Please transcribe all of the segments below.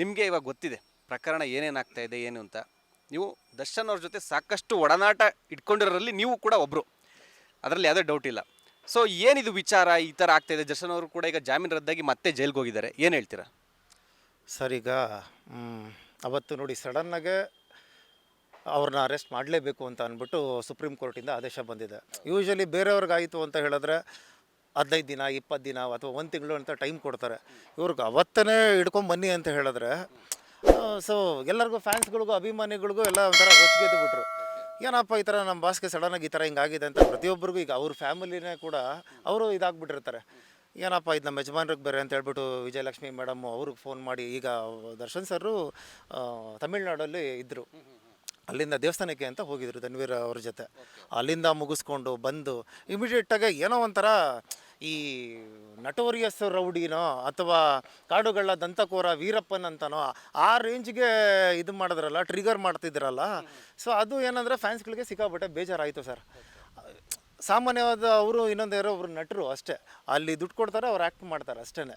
ನಿಮಗೆ ಇವಾಗ ಗೊತ್ತಿದೆ ಪ್ರಕರಣ ಏನೇನಾಗ್ತಾ ಇದೆ ಏನು ಅಂತ. ನೀವು ದರ್ಶನ್ ಅವ್ರ ಜೊತೆ ಸಾಕಷ್ಟು ಒಡನಾಟ ಇಟ್ಕೊಂಡಿರೋರಲ್ಲಿ ನೀವು ಕೂಡ ಒಬ್ಬರು, ಅದರಲ್ಲಿ ಯಾವುದೇ ಡೌಟ್ ಇಲ್ಲ. ಸೊ ಏನಿದು ವಿಚಾರ ಈ ಥರ ಆಗ್ತಾ ಇದೆ? ದರ್ಶನ್ ಅವರು ಕೂಡ ಈಗ ಜಾಮೀನು ರದ್ದಾಗಿ ಮತ್ತೆ ಜೈಲ್ಗೆ ಹೋಗಿದ್ದಾರೆ, ಏನು ಹೇಳ್ತೀರಾ? ಸರ್ ಈಗ ಅವತ್ತು ನೋಡಿ ಸಡನ್ನಾಗೆ ಅವ್ರನ್ನ ಅರೆಸ್ಟ್ ಮಾಡಲೇಬೇಕು ಅಂತ ಅಂದ್ಬಿಟ್ಟು ಸುಪ್ರೀಂ ಕೋರ್ಟಿಂದ ಆದೇಶ ಬಂದಿದೆ. ಯೂಶ್ವಲಿ ಬೇರೆಯವ್ರಿಗಾಯಿತು ಅಂತ ಹೇಳಿದ್ರೆ 15 ದಿನ 20 ದಿನ ಅಥವಾ 1 ತಿಂಗಳು ಅಂತ ಟೈಮ್ ಕೊಡ್ತಾರೆ. ಇವ್ರಿಗೆ ಅವತ್ತೇ ಹಿಡ್ಕೊಂಬನ್ನಿ ಅಂತ ಹೇಳಿದ್ರೆ ಸೊ ಎಲ್ಲರಿಗೂ ಫ್ಯಾನ್ಸ್ಗಳಿಗೂ ಅಭಿಮಾನಿಗಳಿಗೂ ಎಲ್ಲ ಒಂಥರ ಹೊಚ್ಗೆದ್ದು ಬಿಟ್ರು. ಏನಪ್ಪ ಈ ಥರ ನಮ್ಮ ಬಾಸ್ಗೆ ಸಡನ್ನಾಗಿ ಈ ಥರ ಹಿಂಗಾಗಿದೆ ಅಂತ ಪ್ರತಿಯೊಬ್ಬರಿಗೂ ಈಗ ಅವ್ರ ಫ್ಯಾಮಿಲಿನೇ ಕೂಡ ಅವರು ಇದಾಗ್ಬಿಟ್ಟಿರ್ತಾರೆ. ಏನಪ್ಪ ಇದು ನಮ್ಮ ಯಜಮಾನ್ರಿಗೆ ಬೇರೆ ಅಂತ ಹೇಳ್ಬಿಟ್ಟು ವಿಜಯಲಕ್ಷ್ಮಿ ಮೇಡಮ್ಮು ಅವ್ರಿಗೆ ಫೋನ್ ಮಾಡಿ, ಈಗ ದರ್ಶನ್ ಸರು ತಮಿಳ್ನಾಡಲ್ಲಿ ಇದ್ದರು, ಅಲ್ಲಿಂದ ದೇವಸ್ಥಾನಕ್ಕೆ ಅಂತ ಹೋಗಿದ್ರು ಧನ್ವೀರ್ ಅವ್ರ ಜೊತೆ. ಅಲ್ಲಿಂದ ಮುಗಿಸ್ಕೊಂಡು ಬಂದು ಇಮಿಡಿಯೇಟಾಗಿ ಏನೋ ಒಂಥರ ಈ ನಟೋರಿಯಸ್ ರೌಡಿನೋ ಅಥವಾ ಕಾಡುಗಳ ದಂತಕೋರ ವೀರಪ್ಪನ್ ಅಂತನೋ ಆ ರೇಂಜ್ಗೆ ಇದು ಮಾಡಿದ್ರಲ್ಲ, ಟ್ರಿಗರ್ ಮಾಡ್ತಿದ್ರಲ್ಲ. ಸೊ ಅದು ಏನಂದರೆ ಫ್ಯಾನ್ಸ್ಗಳಿಗೆ ಸಿಕ್ಕಾಬಿಟ್ಟೆ ಬೇಜಾರಾಯಿತು ಸರ್. ಸಾಮಾನ್ಯವಾದ ಅವರು ಇನ್ನೊಂದು ಯಾರೋ ಒಬ್ರು ನಟರು ಅಷ್ಟೇ, ಅಲ್ಲಿ ದುಡ್ಡು ಕೊಡ್ತಾರೆ, ಅವ್ರು ಆ್ಯಕ್ಟ್ ಮಾಡ್ತಾರೆ ಅಷ್ಟೇ.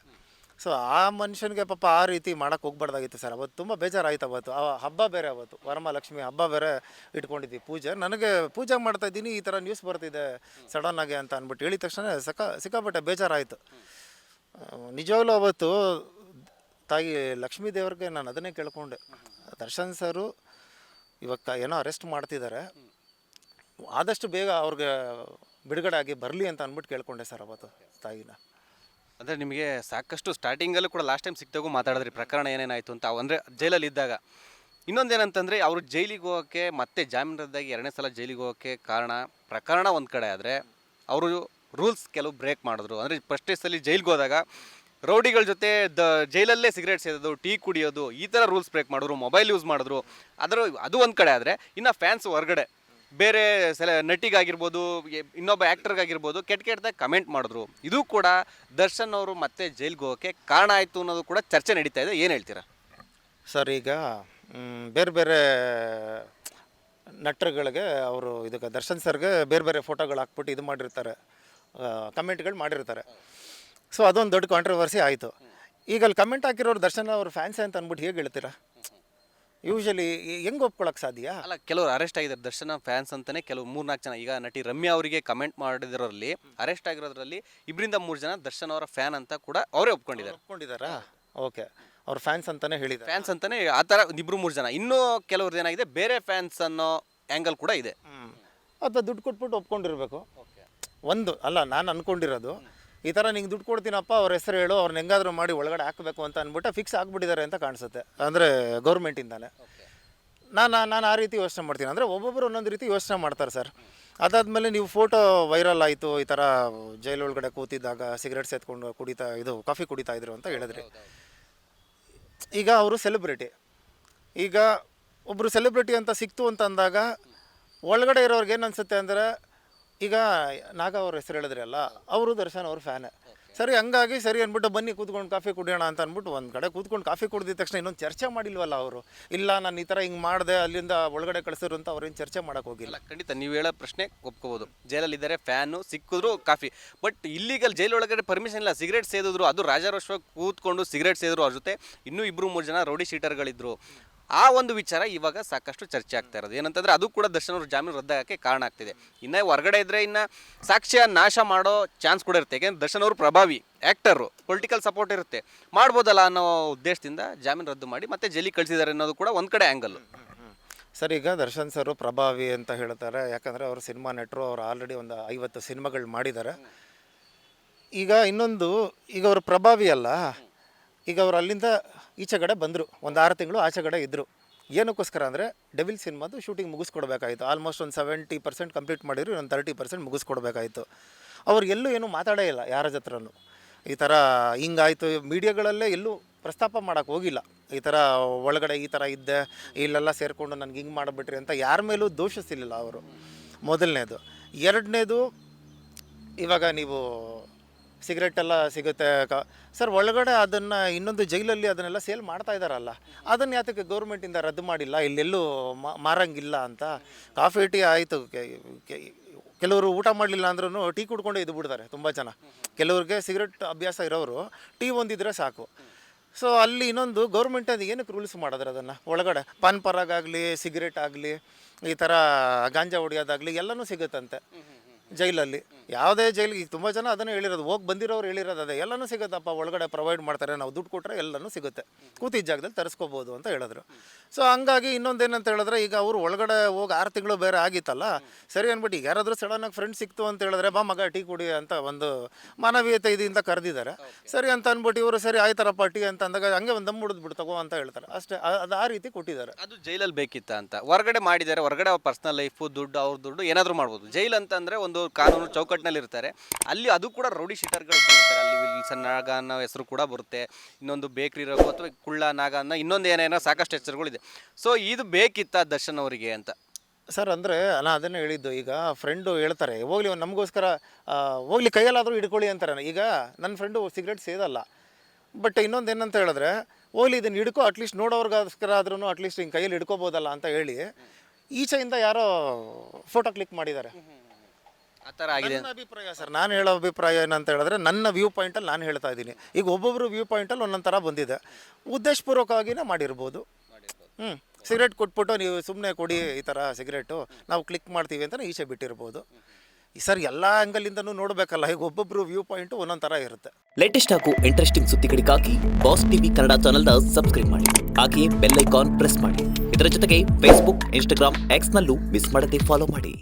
ಸೊ ಆ ಮನುಷ್ಯನಿಗೆ ಪಾಪ ಆ ರೀತಿ ಮಾಡೋಕ್ಕೆ ಹೋಗ್ಬಾರ್ದಾಗಿತ್ತು ಸರ್. ಅವತ್ತು ತುಂಬ ಬೇಜಾರಾಯ್ತು. ಅವತ್ತು ಆ ಹಬ್ಬ ಬೇರೆ, ಅವತ್ತು ವರಮಹಾಲಕ್ಷ್ಮಿ ಹಬ್ಬ ಬೇರೆ ಇಟ್ಕೊಂಡಿದ್ವಿ ಪೂಜೆ. ನನಗೆ ಪೂಜೆ ಮಾಡ್ತಾಯಿದ್ದೀನಿ, ಈ ಥರ ನ್ಯೂಸ್ ಬರ್ತಿದೆ ಸಡನ್ನಾಗಿ ಅಂತ ಅಂದ್ಬಿಟ್ಟು ಹೇಳಿದ ತಕ್ಷಣ ಸಿಕ್ಕಾಪಟ್ಟೆ ಬೇಜಾರಾಯಿತು ನಿಜವಾಗ್ಲೂ. ಅವತ್ತು ತಾಯಿ ಲಕ್ಷ್ಮೀ ದೇವ್ರಿಗೆ ನಾನು ಅದನ್ನೇ ಕೇಳ್ಕೊಂಡೆ, ದರ್ಶನ್ ಸರು ಇವಾಗ ಏನೋ ಅರೆಸ್ಟ್ ಮಾಡ್ತಿದ್ದಾರೆ, ಆದಷ್ಟು ಬೇಗ ಅವ್ರಿಗೆ ಬಿಡುಗಡೆ ಆಗಿ ಬರಲಿ ಅಂತ ಅಂದ್ಬಿಟ್ಟು ಕೇಳ್ಕೊಂಡೆ ಸರ್ ಅವತ್ತು ತಾಯಿನ. ಅಂದರೆ ನಿಮಗೆ ಸಾಕಷ್ಟು ಸ್ಟಾರ್ಟಿಂಗಲ್ಲೂ ಕೂಡ ಲಾಸ್ಟ್ ಟೈಮ್ ಸಿಕ್ತಾಗೂ ಮಾತಾಡಿದ್ರಿ ಪ್ರಕರಣ ಏನೇನಾಯಿತು ಅಂತ, ಅಂದರೆ ಜೈಲಲ್ಲಿ ಇದ್ದಾಗ. ಇನ್ನೊಂದೇನಂತಂದರೆ ಅವರು ಜೈಲಿಗೆ ಹೋಗೋಕ್ಕೆ ಮತ್ತೆ ಜಾಮೀನು ರದ್ದಾಗಿ 2ನೇ ಸಲ ಜೈಲಿಗೆ ಹೋಗೋಕ್ಕೆ ಕಾರಣ ಪ್ರಕರಣ ಒಂದು ಕಡೆ ಆದರೆ, ಅವರು ರೂಲ್ಸ್ ಕೆಲವು ಬ್ರೇಕ್ ಮಾಡಿದ್ರು. ಅಂದರೆ ಫಸ್ಟ್ ಡೇಸಲ್ಲಿ ಜೈಲಿಗೆ ಹೋದಾಗ ರೌಡಿಗಳ ಜೊತೆ ಜೈಲಲ್ಲೇ ಸಿಗರೇಟ್ ಸೇದೋದು, ಟೀ ಕುಡಿಯೋದು, ಈ ಥರ ರೂಲ್ಸ್ ಬ್ರೇಕ್ ಮಾಡಿದ್ರು, ಮೊಬೈಲ್ ಯೂಸ್ ಮಾಡಿದ್ರು. ಅದು ಒಂದು ಕಡೆ ಆದರೆ, ಇನ್ನು ಫ್ಯಾನ್ಸ್ ಹೊರಗಡೆ ಬೇರೆ ನಟಿಗಾಗಿರ್ಬೋದು, ಇನ್ನೊಬ್ಬ ಆ್ಯಕ್ಟರ್ಗಾಗಿರ್ಬೋದು ಕೆಟ್ಟದಾಗಿ ಕಮೆಂಟ್ ಮಾಡಿದ್ರು. ಇದು ಕೂಡ ದರ್ಶನ್ ಅವರು ಮತ್ತೆ ಜೈಲ್ಗೆ ಹೋಗೋಕ್ಕೆ ಕಾರಣ ಆಯಿತು ಅನ್ನೋದು ಕೂಡ ಚರ್ಚೆ ನಡೀತಾ ಇದೆ, ಏನು ಹೇಳ್ತೀರಾ? ಸರ್ ಈಗ ಬೇರೆ ಬೇರೆ ನಟರುಗಳಿಗೆ ಅವರು ಇದಕ್ಕೆ ದರ್ಶನ್ ಸರ್ಗೆ ಬೇರೆ ಬೇರೆ ಫೋಟೋಗಳು ಹಾಕ್ಬಿಟ್ಟು ಇದು ಮಾಡಿರ್ತಾರೆ, ಕಮೆಂಟ್ಗಳು ಮಾಡಿರ್ತಾರೆ. ಸೊ ಅದೊಂದು ದೊಡ್ಡ ಕಾಂಟ್ರವರ್ಸಿ ಆಯಿತು. ಈಗ ಅಲ್ಲಿ ಕಮೆಂಟ್ ಹಾಕಿರೋರು ದರ್ಶನ್ ಅವ್ರ ಫ್ಯಾನ್ಸೇ ಅಂತ ಅಂದ್ಬಿಟ್ಟು ಹೇಗೆ ಹೇಳ್ತೀರಾ? ಯೂಶ್ವಲಿ ಹೆಂಗೆ ಒಪ್ಕೊಳಕ್ಕೆ ಸಾಧ್ಯ? ಅಲ್ಲ, ಕೆಲವರು ಅರೆಸ್ಟ್ ಆಗಿದ್ದಾರೆ ದರ್ಶನ ಫ್ಯಾನ್ಸ್ ಅಂತಲೇ. ಕೆಲವು 3-4 ಜನ, ಈಗ ನಟಿ ರಮ್ಯಾ ಅವರಿಗೆ ಕಮೆಂಟ್ ಮಾಡಿದಿರೋರಲ್ಲಿ ಅರೆಸ್ಟ್ ಆಗಿರೋದ್ರಲ್ಲಿ 2-3 ಜನ ದರ್ಶನ್ ಅವರ ಫ್ಯಾನ್ ಅಂತ ಕೂಡ ಅವರೇ ಒಪ್ಕೊಂಡಿದ್ದಾರಾ? ಓಕೆ, ಅವ್ರ ಫ್ಯಾನ್ಸ್ ಅಂತಲೇ ಹೇಳಿದ್ದಾರೆ. ಫ್ಯಾನ್ಸ್ ಅಂತಲೇ ಆ ಥರ 2-3 ಜನ. ಇನ್ನೂ ಕೆಲವ್ರದ್ದು ಏನಾಗಿದೆ, ಬೇರೆ ಫ್ಯಾನ್ಸ್ ಅನ್ನೋ ಆ್ಯಂಗಲ್ ಕೂಡ ಇದೆ. ಅಥವಾ ದುಡ್ಡು ಕೊಟ್ಬಿಟ್ಟು ಒಪ್ಕೊಂಡಿರ್ಬೇಕು. ಒಂದು ಅಲ್ಲ, ನಾನು ಅಂದ್ಕೊಂಡಿರೋದು ಈ ಥರ ನಿಂಗೆ ದುಡ್ಡು ಕೊಡ್ತೀನಪ್ಪ, ಅವ್ರ ಹೆಸರು ಹೇಳು, ಅವ್ರನ್ನ ಹೆಂಗಾದರೂ ಮಾಡಿ ಒಳಗಡೆ ಹಾಕಬೇಕು ಅಂತ ಅಂದ್ಬಿಟ್ಟು ಫಿಕ್ಸ್ ಆಗಿಬಿಟ್ಟಿದ್ದಾರೆ ಅಂತ ಕಾಣಿಸುತ್ತೆ, ಅಂದರೆ ಗೌರ್ಮೆಂಟಿಂದಾನೆ. ನಾನು ಆ ರೀತಿ ಯೋಚನೆ ಮಾಡ್ತೀನಿ. ಅಂದರೆ ಒಬ್ಬೊಬ್ಬರು ಒಂದೊಂದು ರೀತಿ ಯೋಚನೆ ಮಾಡ್ತಾರೆ ಸರ್. ಅದಾದಮೇಲೆ ನೀವು ಫೋಟೋ ವೈರಲ್ ಆಯಿತು, ಈ ಥರ ಜೈಲೊಳಗಡೆ ಕೂತಿದ್ದಾಗ ಸಿಗರೇಟ್ ಸೇದ್ಕೊಂಡು ಕಾಫಿ ಕುಡಿತಾ ಇದ್ರು ಅಂತ ಹೇಳಿದ್ರಿ. ಈಗ ಅವರು ಸೆಲೆಬ್ರಿಟಿ. ಈಗ ಒಬ್ಬರು ಸೆಲೆಬ್ರಿಟಿ ಅಂತ ಸಿಕ್ತು ಅಂತ ಅಂದಾಗ ಒಳಗಡೆ ಇರೋರ್ಗೆ ಏನು ಅನಿಸುತ್ತೆ ಅಂದರೆ, ಈಗ ನಾಗ ಅವ್ರ ಹೆಸರು ಹೇಳಿದ್ರಿ ಅಲ್ಲ, ಅವರು ದರ್ಶನ್ ಅವ್ರ ಫ್ಯಾನೇ. ಸರಿ, ಹಂಗಾಗಿ ಸರಿ ಅಂದ್ಬಿಟ್ಟು ಬನ್ನಿ ಕೂತ್ಕೊಂಡು ಕಾಫಿ ಕುಡಿಯೋಣ ಅಂತ ಅಂದ್ಬಿಟ್ಟು ಒಂದು ಕಡೆ ಕೂತ್ಕೊಂಡು ಕಾಫಿ ಕುಡಿದ ತಕ್ಷಣ ಇನ್ನೊಂದು ಚರ್ಚೆ ಮಾಡಿಲ್ವಲ್ಲ ಅವರು. ಇಲ್ಲ ನಾನು ಈ ಥರ ಹಿಂಗೆ ಮಾಡಿದೆ, ಅಲ್ಲಿಂದ ಒಳಗಡೆ ಕಳಿಸಿದ್ರು ಅಂತ ಅವ್ರೇನು ಚರ್ಚೆ ಮಾಡೋಕೆ ಹೋಗಿಲ್ಲ. ಖಂಡಿತ ನೀವು ಹೇಳೋ ಪ್ರಶ್ನೆ ಒಪ್ಕೋಬೋದು. ಜೈಲಲ್ಲಿದ್ದಾರೆ, ಫ್ಯಾನು ಸಿಕ್ಕಿದ್ರು ಕಾಫಿ. ಬಟ್ ಇಲ್ಲಿಗಲ್ ಜೈಲೊಳಗಡೆ ಪರ್ಮಿಷನ್ ಇಲ್ಲ, ಸಿಗರೇಟ್ ಸೇದಿದ್ರು. ಅದು ರಾಜಾರೋಷವಾಗಿ ಕೂತ್ಕೊಂಡು ಸಿಗರೇಟ್ ಸೇದಿದ್ರು. ಅವ್ರ ಜೊತೆ ಇನ್ನೂ 2-3 ಜನ ರೌಡಿ ಶೀಟರ್ಗಳಿದ್ರು. ಆ ಒಂದು ವಿಚಾರ ಇವಾಗ ಸಾಕಷ್ಟು ಚರ್ಚೆ ಆಗ್ತಾ ಇರೋದು. ಏನಂತಂದರೆ ಅದು ಕೂಡ ದರ್ಶನ್ ಅವರು ಜಾಮೀನು ರದ್ದಾಗಕ್ಕೆ ಕಾರಣ ಆಗ್ತಿದೆ. ಇನ್ನು ಹೊರಗಡೆ ಇದ್ದರೆ ಇನ್ನು ಸಾಕ್ಷ್ಯ ನಾಶ ಮಾಡೋ ಚಾನ್ಸ್ ಕೂಡ ಇರುತ್ತೆ. ಯಾಕೆಂದರೆ ದರ್ಶನ್ ಅವರು ಪ್ರಭಾವಿ ಆ್ಯಕ್ಟರು, ಪೊಲಿಟಿಕಲ್ ಸಪೋರ್ಟ್ ಇರುತ್ತೆ, ಮಾಡ್ಬೋದಲ್ಲ ಅನ್ನೋ ಉದ್ದೇಶದಿಂದ ಜಾಮೀನು ರದ್ದು ಮಾಡಿ ಮತ್ತೆ ಜೈಲಿಗೆ ಕಳಿಸಿದ್ದಾರೆ ಅನ್ನೋದು ಕೂಡ ಒಂದು ಕಡೆ ಆ್ಯಂಗಲ್ಲು. ಸರ್ ಈಗ ದರ್ಶನ್ ಸರು ಪ್ರಭಾವಿ ಅಂತ ಹೇಳ್ತಾರೆ, ಯಾಕಂದರೆ ಅವರು ಸಿನಿಮಾ ನಟರು, ಅವರು ಆಲ್ರೆಡಿ ಒಂದು 50 ಸಿನಿಮಾಗಳು ಮಾಡಿದ್ದಾರೆ. ಈಗ ಇನ್ನೊಂದು, ಈಗ ಅವರು ಪ್ರಭಾವಿ ಅಲ್ಲ, ಈಗ ಅವರು ಅಲ್ಲಿಂದ ಈಚೆಗಡೆ ಬಂದರು, ಒಂದು 6 ತಿಂಗಳು ಆಚೆಗಡೆ ಇದ್ದರು. ಏನಕ್ಕೋಸ್ಕರ ಅಂದರೆ ಡೆವಿಲ್ ಸಿನಿಮಾದು ಶೂಟಿಂಗ್ ಮುಗಿಸ್ಕೊಡ್ಬೇಕಾಯಿತು. ಆಲ್ಮೋಸ್ಟ್ ಒಂದು 70% ಕಂಪ್ಲೀಟ್ ಮಾಡಿದ್ರು, ಒಂದು 30% ಮುಗಿಸ್ಕೊಡ್ಬೇಕಾಯಿತು. ಅವ್ರು ಎಲ್ಲೂ ಏನೂ ಮಾತಾಡೇ ಇಲ್ಲ ಯಾರ ಜತ್ರನೂ. ಈ ಥರ ಹಿಂಗಾಯಿತು ಮೀಡಿಯಾಗಳಲ್ಲೇ ಎಲ್ಲೂ ಪ್ರಸ್ತಾಪ ಮಾಡೋಕ್ಕೆ ಹೋಗಿಲ್ಲ. ಈ ಥರ ಒಳಗಡೆ ಈ ಥರ ಇದ್ದೆ, ಇಲ್ಲೆಲ್ಲ ಸೇರಿಕೊಂಡು ನನಗೆ ಹಿಂಗೆ ಮಾಡಿಬಿಟ್ರಿ ಅಂತ ಯಾರ ಮೇಲೂ ದೋಷಿಸಿಲ್ಲ ಅವರು. ಮೊದಲನೇದು. ಎರಡನೇದು, ಇವಾಗ ನೀವು ಸಿಗರೆಟ್ಟೆಲ್ಲ ಸಿಗುತ್ತೆ ಸರ್ ಒಳಗಡೆ, ಅದನ್ನು ಇನ್ನೊಂದು ಜೈಲಲ್ಲಿ ಅದನ್ನೆಲ್ಲ ಸೇಲ್ ಮಾಡ್ತಾ ಇದ್ದಾರಲ್ಲ, ಅದನ್ನು ಯಾತಕ್ಕೆ ಗೌರ್ಮೆಂಟಿಂದ ರದ್ದು ಮಾಡಿಲ್ಲ, ಇಲ್ಲೆಲ್ಲೂ ಮಾರಂಗಿಲ್ಲ ಅಂತ. ಕಾಫಿ ಟೀ ಆಯಿತು, ಕೆಲವರು ಊಟ ಮಾಡಲಿಲ್ಲ ಅಂದ್ರೂ ಟೀ ಕುಡ್ಕೊಂಡೇ ಇದ್ದು ಬಿಡ್ತಾರೆ ತುಂಬ ಜನ. ಕೆಲವ್ರಿಗೆ ಸಿಗರೆಟ್ ಅಭ್ಯಾಸ ಇರೋರು ಟೀ ಒಂದಿದ್ರೆ ಸಾಕು. ಸೊ ಅಲ್ಲಿ ಇನ್ನೊಂದು ಗೌರ್ಮೆಂಟ್ ಅದು ಏನಕ್ಕೆ ರೂಲ್ಸ್ ಮಾಡಿದ್ರೆ ಅದನ್ನು ಒಳಗಡೆ ಪಾನ್ ಪರಾಗಾಗಲಿ ಸಿಗರೇಟ್ ಆಗಲಿ ಈ ಥರ ಗಾಂಜಾ ಹೊಡಿಯೋದಾಗಲಿ ಎಲ್ಲನೂ ಸಿಗುತ್ತಂತೆ ಜೈಲಲ್ಲಿ. ಯಾವುದೇ ಜೈಲಿಗೆ ಈಗ ತುಂಬ ಜನ ಅದನ್ನೇ ಹೇಳಿರೋದು, ಹೋಗಿ ಬಂದಿರೋರು ಹೇಳಿರೋದು ಅದೇ, ಎಲ್ಲನೂ ಸಿಗುತ್ತಪ್ಪ ಒಳಗಡೆ ಪ್ರೊವೈಡ್ ಮಾಡ್ತಾರೆ, ನಾವು ದುಡ್ಡು ಕೊಟ್ಟರೆ ಎಲ್ಲನೂ ಸಿಗುತ್ತೆ, ಕೂತಿದ್ದ ಜಾಗದಲ್ಲಿ ತರಿಸ್ಕೋಬೋದು ಅಂತ ಹೇಳಿದ್ರು. ಸೊ ಹಂಗಾಗಿ ಇನ್ನೊಂದೇನಂತ ಹೇಳಿದ್ರೆ, ಈಗ ಅವರು ಒಳಗಡೆ ಹೋಗಿ 6 ತಿಂಗಳು ಬೇರೆ ಆಗಿತ್ತಲ್ಲ, ಸರಿ ಅಂದ್ಬಿಟ್ಟು ಈಗ ಯಾರಾದರೂ ಸಡನ್ನಾಗಿ ಫ್ರೆಂಡ್ ಸಿಕ್ತು ಅಂತ ಹೇಳಿದ್ರೆ, ಬಾ ಮಗ ಟೀ ಕುಡಿ ಅಂತ ಒಂದು ಮಾನವೀಯತೆ ಇದರಿಂದ ಕರೆದಿದ್ದಾರೆ. ಸರಿ ಅಂತ ಅಂದ್ಬಿಟ್ಟು ಇವರು ಸರಿ ಆಯ್ತಾರಪ್ಪ ಟೀ ಅಂತ ಅಂದಾಗ ಹಂಗೆ ಒಂದು ದಮ್ ಬಿಡು ತಗೋ ಅಂತ ಹೇಳ್ತಾರೆ ಅಷ್ಟೇ. ಅದು ಆ ರೀತಿ ಕೊಟ್ಟಿದ್ದಾರೆ. ಅದು ಜೈಲಲ್ಲಿ ಬೇಕಿತ್ತ ಅಂತ ಹೊರಗಡೆ ಮಾಡಿದ್ದಾರೆ. ಹೊರಗಡೆ ಅವ್ರ ಪರ್ಸನಲ್ ಲೈಫು ದುಡ್ಡು ಅವ್ರ ದುಡ್ಡು ಏನಾದರೂ ಮಾಡ್ಬೋದು. ಜೈಲ್ ಅಂತಂದರೆ ಒಂದು ಕಾನೂನು ಚೌಕಟ್ಟಿನಲ್ಲಿ ಇರ್ತಾರೆ. ಅಲ್ಲಿ ಅದು ಕೂಡ ರೌಡಿ ಶೀಟರ್ಗಳು ಇರ್ತಾರೆ. ಅಲ್ಲಿ ವಿಲ್ಸನ್ ನಾಗ ಅನ್ನೋ ಹೆಸರು ಕೂಡ ಬರುತ್ತೆ. ಇನ್ನೊಂದು ಬೇಕ್ರಿ ರಘು ಅಥವಾ ಕುಳ್ಳ ನಾಗ ಅನ್ನೋ ಇನ್ನೊಂದು ಏನೇನೋ ಸಾಕಷ್ಟು ಹೆಸರುಗಳಿದೆ. ಸೊ ಇದು ಬೇಕಿತ್ತ ದರ್ಶನ್ ಅವರಿಗೆ ಅಂತ ಸರ್. ಅಂದರೆ ನಾನು ಅದನ್ನೇ ಹೇಳಿದ್ದು, ಈಗ ಫ್ರೆಂಡು ಹೇಳ್ತಾರೆ ಹೋಗ್ಲಿ ನಮಗೋಸ್ಕರ ಹೋಗ್ಲಿ ಕೈಯಲ್ಲಾದರೂ ಹಿಡ್ಕೊಳ್ಳಿ ಅಂತಾರೆ. ಈಗ ನನ್ನ ಫ್ರೆಂಡು ಸಿಗರೇಟ್ ಸೇದಲ್ಲ, ಬಟ್ ಇನ್ನೊಂದು ಏನಂತ ಹೇಳಿದ್ರೆ, ಹೋಗ್ಲಿ ಇದನ್ನು ಹಿಡ್ಕೊ ಅಟ್ಲೀಸ್ಟ್ ನೋಡೋರ್ಗೋಸ್ಕರ ಆದ್ರೂ ಅಟ್ಲೀಸ್ಟ್ ಹಿಂಗೆ ಕೈಯಲ್ಲಿ ಹಿಡ್ಕೋಬೋದಲ್ಲ ಅಂತ ಹೇಳಿ ಈಚೆಯಿಂದ ಯಾರೋ ಫೋಟೋ ಕ್ಲಿಕ್ ಮಾಡಿದ್ದಾರೆ. ಆ ಥರ ಆಗಿದೆ. ನನ್ನ ಅಭಿಪ್ರಾಯ ಸರ್, ನಾನು ಹೇಳೋ ಅಭಿಪ್ರಾಯ ಏನಂತ ಹೇಳಿದ್ರೆ, ನನ್ನ ವ್ಯೂ ಪಾಯಿಂಟಲ್ಲಿ ನಾನು ಹೇಳ್ತಾ ಇದ್ದೀನಿ. ಈಗ ಒಬ್ಬೊಬ್ಬರು ವ್ಯೂ ಪಾಯಿಂಟಲ್ಲಿ ಒಂದೊಂದು ಥರ ಬಂದಿದೆ. ಉದ್ದೇಶಪೂರ್ವಕವಾಗಿಯೇ ಮಾಡಿರ್ಬೋದು. ಸಿಗರೇಟ್ ಕೊಟ್ಬಿಟ್ಟು ನೀವು ಸುಮ್ಮನೆ ಕೊಡಿ ಈ ಥರ ಸಿಗರೇಟು ನಾವು ಕ್ಲಿಕ್ ಮಾಡ್ತೀವಿ ಅಂತ ಈಚೆ ಬಿಟ್ಟಿರ್ಬೋದು. ಸರ್ ಎಲ್ಲ ಆ್ಯಂಗಲಿಂದನೂ ನೋಡಬೇಕಲ್ಲ, ಈಗ ಒಬ್ಬೊಬ್ಬರು ವ್ಯೂ ಪಾಯಿಂಟು ಒಂದೊಂದು ಥರ ಇರುತ್ತೆ. ಲೇಟೆಸ್ಟ್ ಹಾಗೂ ಇಂಟ್ರೆಸ್ಟಿಂಗ್ ಸುದ್ದಿಗಳಿಗಾಗಿ ಬಾಸ್ ಟಿವಿ ಕನ್ನಡ ಚಾನೆಲ್ನ ಸಬ್ಸ್ಕ್ರೈಬ್ ಮಾಡಿ, ಹಾಗೆಯೇ ಬೆಲ್ ಐಕಾನ್ ಪ್ರೆಸ್ ಮಾಡಿ. ಇದರ ಜೊತೆಗೆ ಫೇಸ್ಬುಕ್, ಇನ್ಸ್ಟಾಗ್ರಾಮ್, ಎಕ್ಸ್ನಲ್ಲೂ ಮಿಸ್ ಮಾಡದೆ ಫಾಲೋ ಮಾಡಿ.